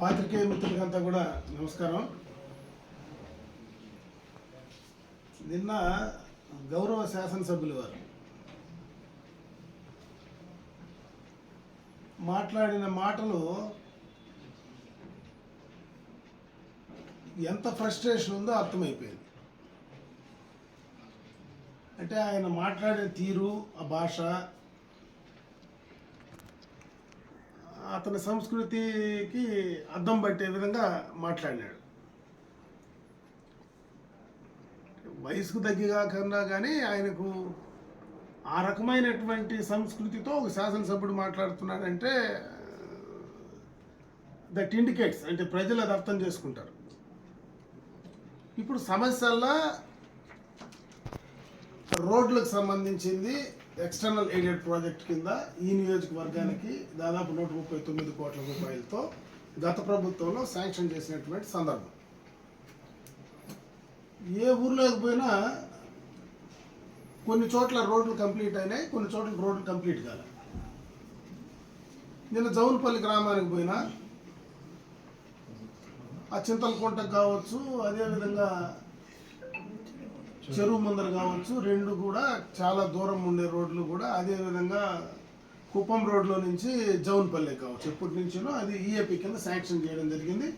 పాత్రికేయ మిత్రులకంతా కూడా నమస్కారం. నిన్న గౌరవ శాసనసభ్యులు వారు మాట్లాడిన మాటలు ఎంత ఫ్రస్ట్రేషన్ ఉందో అర్థమైపోయింది. అంటే ఆయన మాట్లాడే తీరు, ఆ భాష, అతని సంస్కృతికి అద్దం పట్టే విధంగా మాట్లాడినాడు. వయసుకు తగ్గిగా కన్నా కానీ ఆయనకు ఆ రకమైనటువంటి సంస్కృతితో ఒక శాసనసభ్యుడు మాట్లాడుతున్నాడంటే దట్ ఇండికేట్స్, అంటే ప్రజలు అది అర్థం చేసుకుంటారు. ఇప్పుడు సమస్యల్లో రోడ్లకు సంబంధించింది ఎక్స్టర్నల్ ఎయిడెడ్ ప్రాజెక్ట్ కింద ఈ నియోజకవర్గానికి దాదాపు 139 కోట్ల రూపాయలతో గత ప్రభుత్వంలో శాంక్షన్ చేసినటువంటి సందర్భం. ఏ ఊర్లోకి పోయినా కొన్ని చోట్ల రోడ్లు కంప్లీట్ అయినాయి, కొన్ని చోట్ల రోడ్లు కంప్లీట్ కాలేదు. నిన్న జౌన్పల్లి గ్రామానికి పోయినా ఆ చింతలకుంటకు కావచ్చు, అదేవిధంగా చెరువు ముందర కావచ్చు, రెండు కూడా చాలా దూరం ఉండే రోడ్లు కూడా, అదేవిధంగా కుప్పం రోడ్లో నుంచి జౌన్పల్లి కావచ్చు, ఎప్పటి నుంచినో అది ఈఏపీ కింద శాంక్షన్ చేయడం జరిగింది.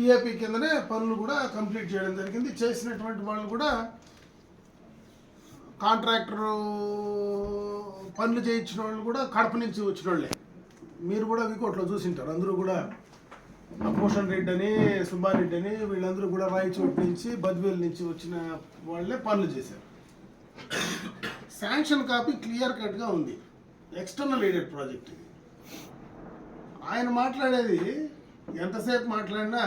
ఈఏపీ కిందనే పనులు కూడా కంప్లీట్ చేయడం జరిగింది. చేసినటువంటి వాళ్ళు కూడా కాంట్రాక్టర్ పనులు చేయించిన వాళ్ళు కూడా కడప నుంచి వచ్చిన వాళ్ళే. మీరు కూడా వికోట్లో చూసింటారు. అందరూ కూడా భూషణ్ రెడ్డి అని, సుబ్బారెడ్డి అని, వీళ్ళందరూ కూడా రాయచోటు నుంచి, బద్వేల్ నుంచి వచ్చిన వాళ్ళే పనులు చేశారు. శాంక్షన్ కాపీ క్లియర్ కట్గా ఉంది. External aided project. ఆయన మాట్లాడేది ఎంతసేపు మాట్లాడినా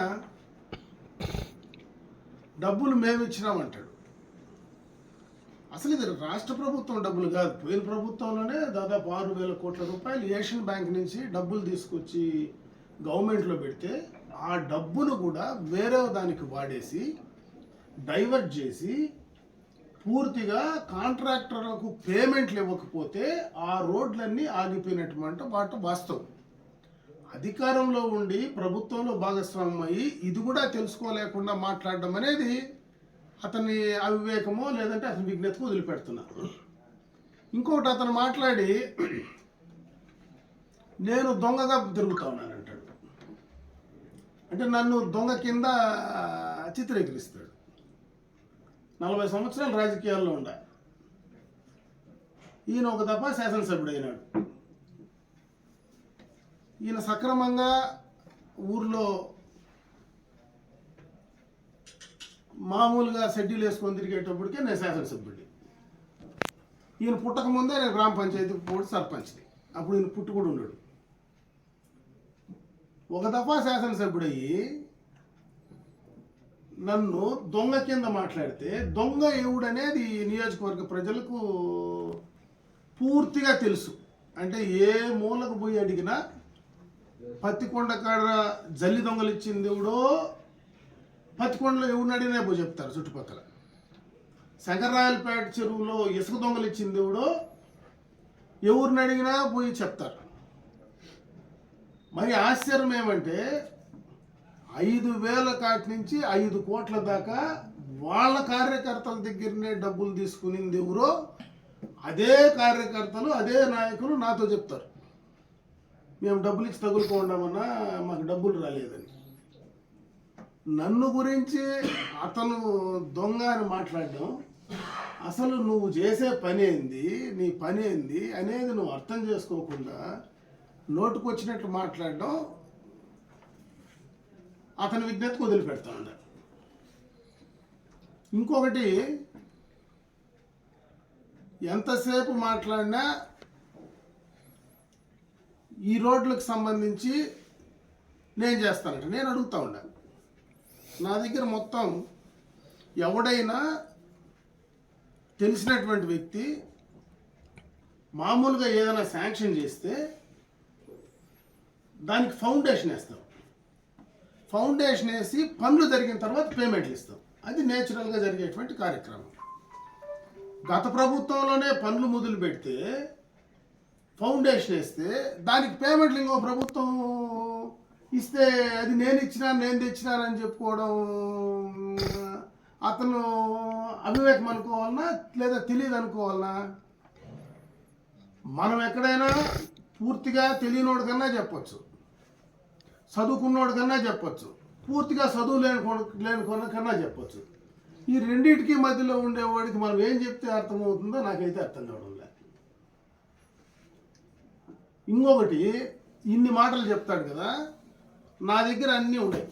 డబ్బులు మేము ఇచ్చినామంటాడు. అసలు ఇది రాష్ట్ర ప్రభుత్వం డబ్బులు కాదు. పోయిన ప్రభుత్వంలోనే దాదాపు 6,000 కోట్ల రూపాయలు ఏషియన్ బ్యాంక్ నుంచి డబ్బులు తీసుకొచ్చి గవర్నమెంట్లో పెడితే ఆ డబ్బును కూడా వేరే దానికి వాడేసి డైవర్ట్ చేసి పూర్తిగా కాంట్రాక్టర్లకు పేమెంట్లు ఇవ్వకపోతే ఆ రోడ్లన్నీ ఆగిపోయినటువంటి వాటి వాస్తవం. అధికారంలో ఉండి ప్రభుత్వంలో భాగస్వామ్యం అయ్యి ఇది కూడా తెలుసుకోలేకుండా మాట్లాడడం అనేది అతని అవివేకమో లేదంటే అతని విజ్ఞతకు వదిలిపెడుతున్నారు. ఇంకొకటి, అతను మాట్లాడి నేను దొంగగా తిరుగుతా ఉన్నానంటాడు. అంటే నన్ను దొంగ కింద చిత్రీకరిస్తాడు. 40 సంవత్సరాలు రాజకీయాల్లో ఉండ ఈయన ఒక దఫా శాసనసభ్యుడు అయినాడు. ఈయన సక్రమంగా ఊర్లో మామూలుగా షెడ్యూల్ వేసుకొని తిరిగేటప్పటికే నేను శాసనసభ్యుడి. ఈయన పుట్టక ముందే నేను గ్రామ పంచాయతీ బోర్డు సర్పంచ్ని. అప్పుడు ఈయన పుట్టు కూడా ఉన్నాడు. ఒక దఫా శాసనసభ్యుడయ్యి నన్ను దొంగ కింద మాట్లాడితే, దొంగ ఎవడనేది ఈ నియోజకవర్గ ప్రజలకు పూర్తిగా తెలుసు. అంటే ఏ మూలకు పోయి అడిగినా పత్తికొండ కాడ జల్లి దొంగలు ఇచ్చింది ఎవడో, పత్తికొండలో ఎవడిని అడిగినా పోయి చెప్తారు చుట్టుపక్కల. శంకర్రాయలపేట చెరువులో ఇసుక దొంగలు ఇచ్చింది ఎవడో, ఎవరిని అడిగినా పోయి చెప్తారు. మరి ఆశ్చర్యం ఏమంటే 5,000 కాటి నుంచి 5 కోట్ల దాకా వాళ్ళ కార్యకర్తల దగ్గరనే డబ్బులు తీసుకునింది ఎవరో అదే కార్యకర్తలు, అదే నాయకులు నాతో చెప్తారు, మేము డబ్బులు ఇచ్చి తగులుకోండామన్నా మాకు డబ్బులు రాలేదని. నన్ను గురించి అతను దొంగ అని మాట్లాడడం, అసలు నువ్వు చేసే పని ఏంది, నీ పని ఏంది అనేది నువ్వు అర్థం చేసుకోకుండా నోటుకొచ్చినట్లు మాట్లాడడం అతని విజ్ఞతకు వదిలిపెడతా ఉండ. ఇంకొకటి, ఎంతసేపు మాట్లాడినా ఈ రోడ్లకు సంబంధించి నేను చేస్తానంట. నేను అడుగుతా ఉండా, నా దగ్గర మొత్తం ఎవడైనా తెలిసినటువంటి వ్యక్తి మామూలుగా ఏదైనా శాంక్షన్ చేస్తే దానికి ఫౌండేషన్ వేస్తాం. ఫౌండేషన్ వేసి పనులు జరిగిన తర్వాత పేమెంట్లు ఇస్తాం. అది నేచురల్గా జరిగేటువంటి కార్యక్రమం. గత ప్రభుత్వంలోనే పనులు మొదలు పెడితే ఫౌండేషన్ వేస్తే దానికి పేమెంట్లు ఇంకో ప్రభుత్వం ఇస్తే అది నేను ఇచ్చినాను నేను తెచ్చినానని చెప్పుకోవడం అతను అవివేకం అనుకోవాలనా లేదా తెలియదు అనుకోవాలనా? మనం ఎక్కడైనా పూర్తిగా తెలియనోడు కన్నా చెప్పచ్చు, చదువుకున్నోడు కన్నా చెప్పచ్చు, పూర్తిగా చదువు లేని కన్నా చెప్పచ్చు. ఈ రెండింటికి మధ్యలో ఉండేవాడికి మనం ఏం చెప్తే అర్థమవుతుందో నాకైతే అర్థం కావడం లేదు. ఇంకొకటి, ఇన్ని మాటలు చెప్తాడు కదా, నా దగ్గర అన్నీ ఉన్నాయి.